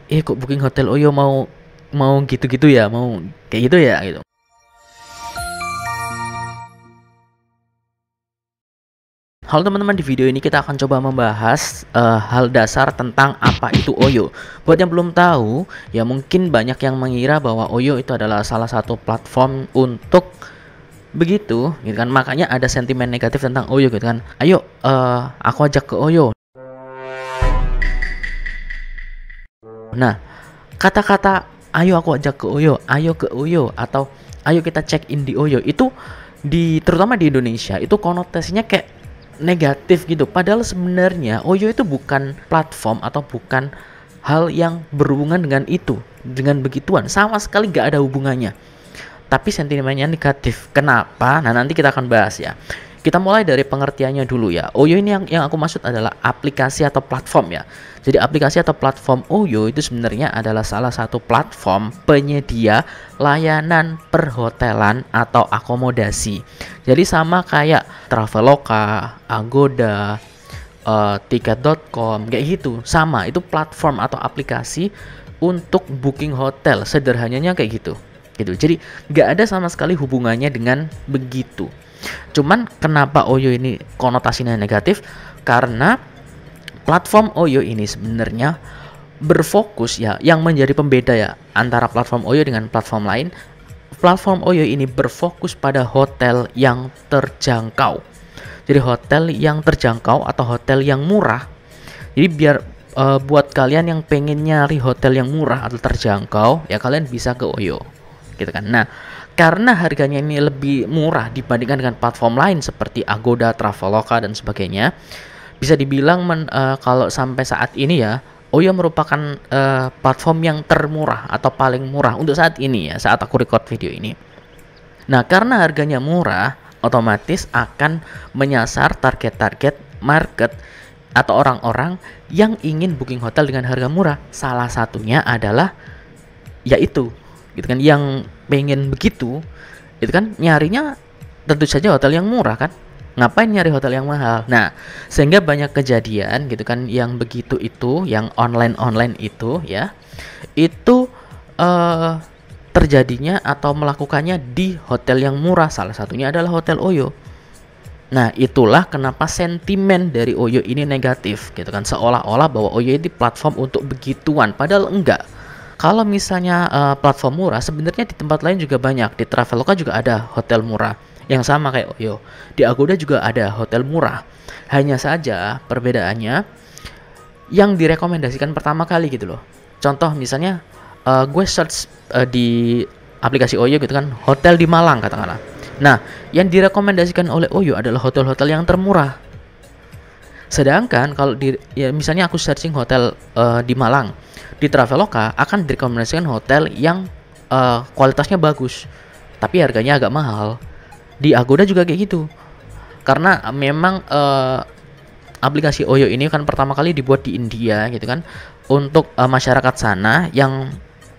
kok booking hotel Oyo mau mau gitu-gitu ya, mau kayak gitu ya gitu. Halo teman-teman, di video ini kita akan coba membahas hal dasar tentang apa itu Oyo. Buat yang belum tahu, ya mungkin banyak yang mengira bahwa Oyo itu adalah salah satu platform untuk begitu, gitu kan. Makanya ada sentimen negatif tentang Oyo gitu kan. Ayo, aku ajak ke Oyo. Nah, kata-kata ayo aku ajak ke Oyo, ayo ke Oyo, atau ayo kita check in di Oyo itu terutama di Indonesia itu konotasinya kayak negatif gitu. Padahal sebenarnya Oyo itu bukan platform atau bukan hal yang berhubungan dengan itu, dengan begituan, sama sekali nggak ada hubungannya. Tapi sentimennya negatif. Kenapa? Nah, nanti kita akan bahas ya. Kita mulai dari pengertiannya dulu ya. Oyo ini yang aku maksud adalah aplikasi atau platform ya. Jadi aplikasi atau platform Oyo itu sebenarnya adalah salah satu platform penyedia layanan perhotelan atau akomodasi. Jadi sama kayak Traveloka, Agoda, tiket.com kayak gitu. Sama, itu platform atau aplikasi untuk booking hotel. Sederhananya kayak gitu. Jadi nggak ada sama sekali hubungannya dengan begitu. Cuman kenapa Oyo ini konotasinya negatif? Karena platform Oyo ini sebenarnya berfokus ya, yang menjadi pembeda ya antara platform Oyo dengan platform lain. Platform Oyo ini berfokus pada hotel yang terjangkau. Jadi hotel yang terjangkau atau hotel yang murah. Jadi biar buat kalian yang pengen nyari hotel yang murah atau terjangkau, ya kalian bisa ke Oyo, gitu kan. Nah, karena harganya ini lebih murah dibandingkan dengan platform lain seperti Agoda, Traveloka dan sebagainya, bisa dibilang kalau sampai saat ini ya, Oyo merupakan platform yang termurah atau paling murah untuk saat ini ya, saat aku record video ini. Nah, karena harganya murah, otomatis akan menyasar target-target market atau orang-orang yang ingin booking hotel dengan harga murah. Salah satunya adalah yaitu gitu kan, yang pengen begitu itu kan nyarinya tentu saja hotel yang murah kan, ngapain nyari hotel yang mahal. Nah, sehingga banyak kejadian gitu kan yang begitu itu, yang online itu ya, itu terjadinya atau melakukannya di hotel yang murah. Salah satunya adalah hotel Oyo. Nah, itulah kenapa sentimen dari Oyo ini negatif gitu kan, seolah-olah bahwa Oyo ini platform untuk begituan, padahal enggak. Kalau misalnya platform murah, sebenarnya di tempat lain juga banyak. Di Traveloka juga ada hotel murah yang sama kayak Oyo. Di Agoda juga ada hotel murah. Hanya saja perbedaannya yang direkomendasikan pertama kali gitu loh. Contoh misalnya gue search di aplikasi Oyo gitu kan, hotel di Malang katakanlah. Nah, yang direkomendasikan oleh Oyo adalah hotel-hotel yang termurah. Sedangkan kalau ya misalnya aku searching hotel di Malang, di Traveloka akan direkomendasikan hotel yang kualitasnya bagus, tapi harganya agak mahal. Di Agoda juga kayak gitu. Karena memang aplikasi Oyo ini kan pertama kali dibuat di India gitu kan, untuk masyarakat sana yang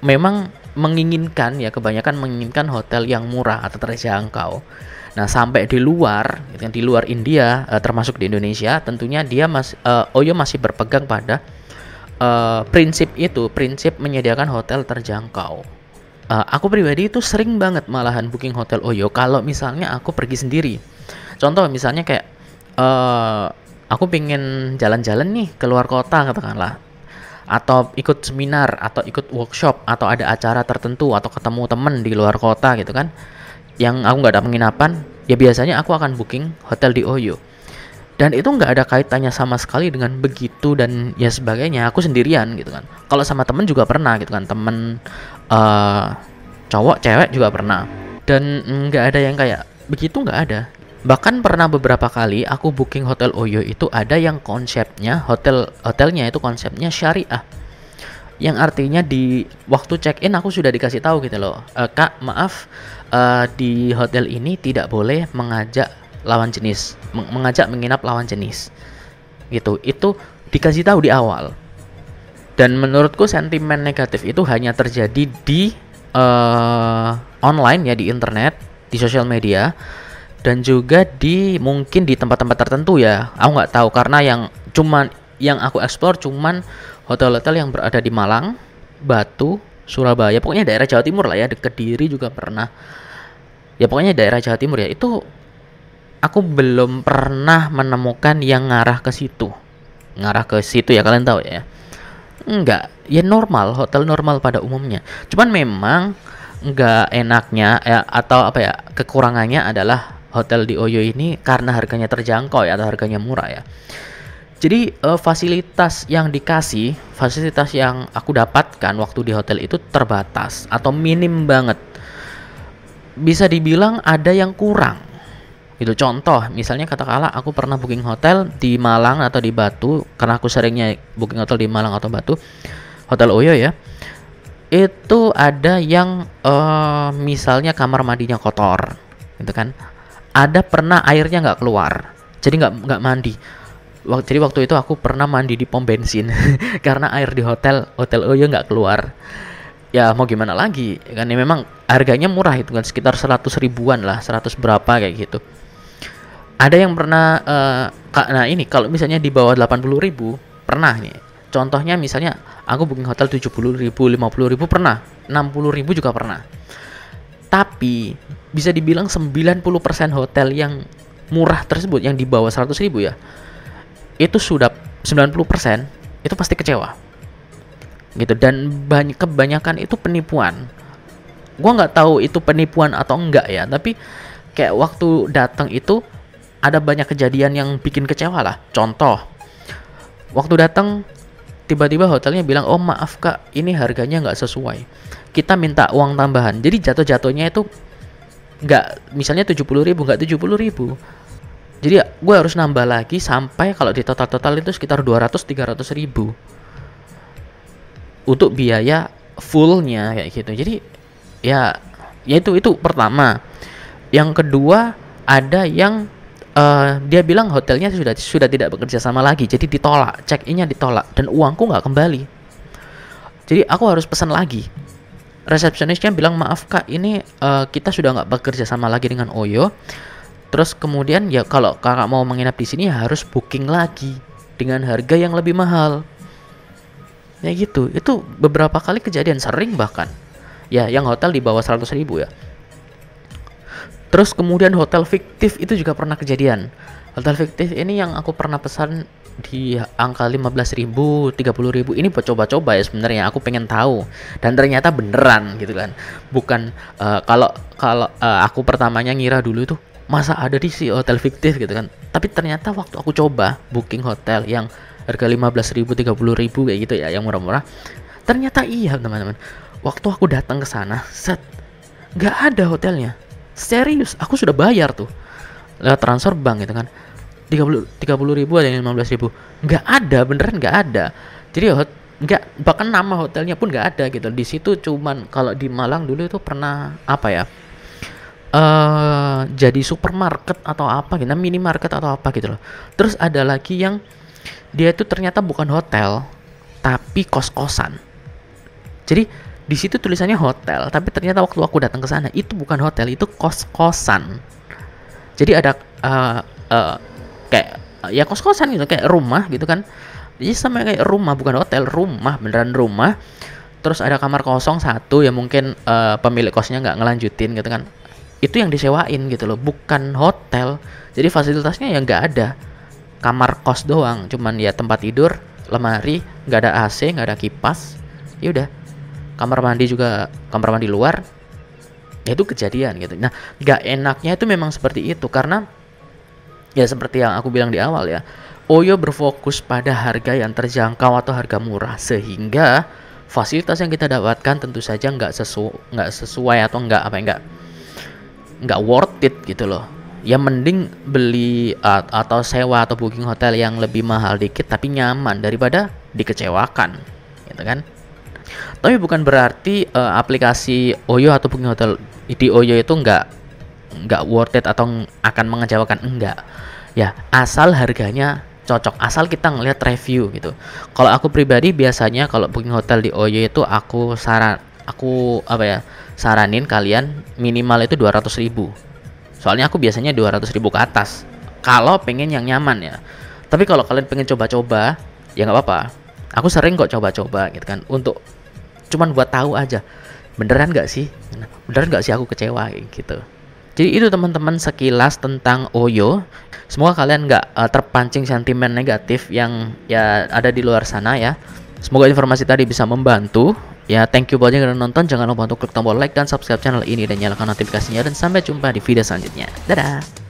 memang menginginkan ya, kebanyakan menginginkan hotel yang murah atau terjangkau. Nah, sampai di luar, gitu kan, di luar India, termasuk di Indonesia, tentunya Oyo masih berpegang pada prinsip menyediakan hotel terjangkau. Aku pribadi itu sering banget malahan booking hotel Oyo kalau misalnya aku pergi sendiri. Contoh misalnya kayak aku pengen jalan-jalan nih keluar kota katakanlah, atau ikut seminar atau ikut workshop atau ada acara tertentu atau ketemu temen di luar kota gitu kan, yang aku nggak ada penginapan, ya biasanya aku akan booking hotel di Oyo. Dan itu nggak ada kaitannya sama sekali dengan begitu dan ya sebagainya. Aku sendirian gitu kan. Kalau sama temen juga pernah gitu kan, temen cowok, cewek juga pernah. Dan nggak ada yang kayak begitu, nggak ada. Bahkan pernah beberapa kali aku booking hotel Oyo itu ada yang konsepnya hotelnya itu konsepnya syariah. Yang artinya di waktu check-in aku sudah dikasih tahu gitu loh, Kak maaf, di hotel ini tidak boleh mengajak menginap lawan jenis gitu. Itu dikasih tahu di awal. Dan menurutku sentimen negatif itu hanya terjadi di online ya, di internet, di sosial media, dan juga mungkin di tempat-tempat tertentu ya. Aku nggak tahu, karena yang aku explore cuman hotel-hotel yang berada di Malang Batu, Surabaya, pokoknya daerah Jawa Timur lah ya, deket Kediri juga pernah. Ya pokoknya daerah Jawa Timur ya. Itu aku belum pernah menemukan yang ngarah ke situ. Ngarah ke situ ya, kalian tahu ya. Enggak, ya normal, hotel normal pada umumnya. Cuman memang enggak enaknya ya, atau apa ya, kekurangannya adalah hotel di Oyo ini karena harganya terjangkau ya, atau harganya murah ya. Jadi fasilitas yang dikasih, fasilitas yang aku dapatkan waktu di hotel itu terbatas atau minim banget. Bisa dibilang ada yang kurang. Itu contoh, misalnya katakanlah aku pernah booking hotel di Malang atau di Batu, karena aku seringnya booking hotel di Malang atau Batu, Hotel Oyo ya. Itu ada yang misalnya kamar mandinya kotor, gitu kan. Ada pernah airnya nggak keluar, jadi nggak mandi. Jadi waktu itu aku pernah mandi di pom bensin karena air di hotel Oyo nggak keluar. Ya mau gimana lagi kan, ya memang harganya murah itu kan, sekitar 100 ribuan lah, 100 berapa kayak gitu. Ada yang pernah nah ini kalau misalnya di bawah 80 ribu pernah nih. Contohnya misalnya aku booking hotel 70 ribu, 50 ribu pernah, 60 ribu juga pernah. Tapi bisa dibilang 90% hotel yang murah tersebut, yang di bawah 100 ribu ya, itu sudah 90% itu pasti kecewa gitu. Dan kebanyakan itu penipuan. Gua nggak tahu itu penipuan atau enggak ya, tapi kayak waktu datang itu ada banyak kejadian yang bikin kecewa lah. Contoh, waktu datang tiba-tiba hotelnya bilang, oh maaf kak, ini harganya nggak sesuai, kita minta uang tambahan. Jadi jatuh-jatuhnya itu nggak, misalnya 70 ribu, nggak 70 ribu. Jadi gue harus nambah lagi sampai kalau di total itu sekitar 200-300 ribu untuk biaya fullnya kayak gitu. Jadi ya itu pertama. Yang kedua, ada yang dia bilang hotelnya sudah tidak bekerja sama lagi, jadi ditolak, check-innya ditolak dan uangku nggak kembali. Jadi aku harus pesan lagi. Resepsionisnya bilang, maaf kak, ini kita sudah nggak bekerja sama lagi dengan Oyo. Terus kemudian ya kalau kakak mau menginap di sini ya harus booking lagi dengan harga yang lebih mahal. Ya gitu. Itu beberapa kali kejadian, sering bahkan. Ya yang hotel di bawah 100 ribu ya. Terus kemudian hotel fiktif itu juga pernah kejadian. Hotel fiktif ini yang aku pernah pesan di angka 15 ribu, 30 ribu. Ini buat coba-coba ya sebenarnya, aku pengen tahu. Dan ternyata beneran gitu kan. Bukan kalau aku pertamanya ngira dulu itu masa ada di si hotel fiktif gitu kan. Tapi ternyata waktu aku coba booking hotel yang harga 15 ribu, 30 ribu kayak gitu ya, yang murah-murah, ternyata iya teman-teman. Waktu aku datang ke sana, nggak ada hotelnya. Serius, aku sudah bayar tuh lewat transfer bank gitu kan, 30 ribu ada yang 15 ribu, nggak ada, beneran nggak ada. Jadi nggak, bahkan nama hotelnya pun nggak ada gitu di situ. Cuman kalau di Malang dulu itu pernah apa ya, jadi supermarket atau apa gitu, minimarket atau apa gitu loh. Terus ada lagi yang dia itu ternyata bukan hotel tapi kos-kosan. Jadi di situ tulisannya hotel, tapi ternyata waktu aku datang ke sana itu bukan hotel, itu kos-kosan. Jadi ada kayak ya kos-kosan gitu, kayak rumah gitu kan. Jadi sama kayak rumah, bukan hotel, rumah, beneran rumah. Terus ada kamar kosong satu ya, mungkin pemilik kosnya nggak ngelanjutin gitu kan. Itu yang disewain gitu loh, bukan hotel. Jadi fasilitasnya ya nggak ada, kamar kos doang, cuman ya tempat tidur, lemari, nggak ada AC, nggak ada kipas, ya udah. Kamar mandi juga kamar mandi luar. Ya itu kejadian gitu. Nah, nggak enaknya itu memang seperti itu, karena ya seperti yang aku bilang di awal ya, Oyo berfokus pada harga yang terjangkau atau harga murah, sehingga fasilitas yang kita dapatkan tentu saja nggak sesuai atau nggak worth it gitu loh. Ya mending beli atau sewa atau booking hotel yang lebih mahal dikit tapi nyaman daripada dikecewakan gitu kan. Tapi bukan berarti aplikasi Oyo atau booking hotel di Oyo itu nggak worth it atau akan mengecewakan, enggak. Ya asal harganya cocok, asal kita ngelihat review gitu. Kalau aku pribadi biasanya kalau booking hotel di Oyo itu aku saranin kalian minimal itu 200 ribu. Soalnya aku biasanya 200 ribu ke atas kalau pengen yang nyaman ya. Tapi kalau kalian pengen coba-coba ya nggak apa-apa. Aku sering kok coba-coba gitu kan, untuk cuman buat tahu aja, beneran nggak sih, beneran nggak sih aku kecewa gitu. Jadi itu teman-teman sekilas tentang Oyo. Semoga kalian nggak terpancing sentimen negatif yang ya ada di luar sana ya. Semoga informasi tadi bisa membantu. Ya, thank you buat yang udah nonton. Jangan lupa untuk klik tombol like dan subscribe channel ini dan nyalakan notifikasinya. Dan sampai jumpa di video selanjutnya. Dadah!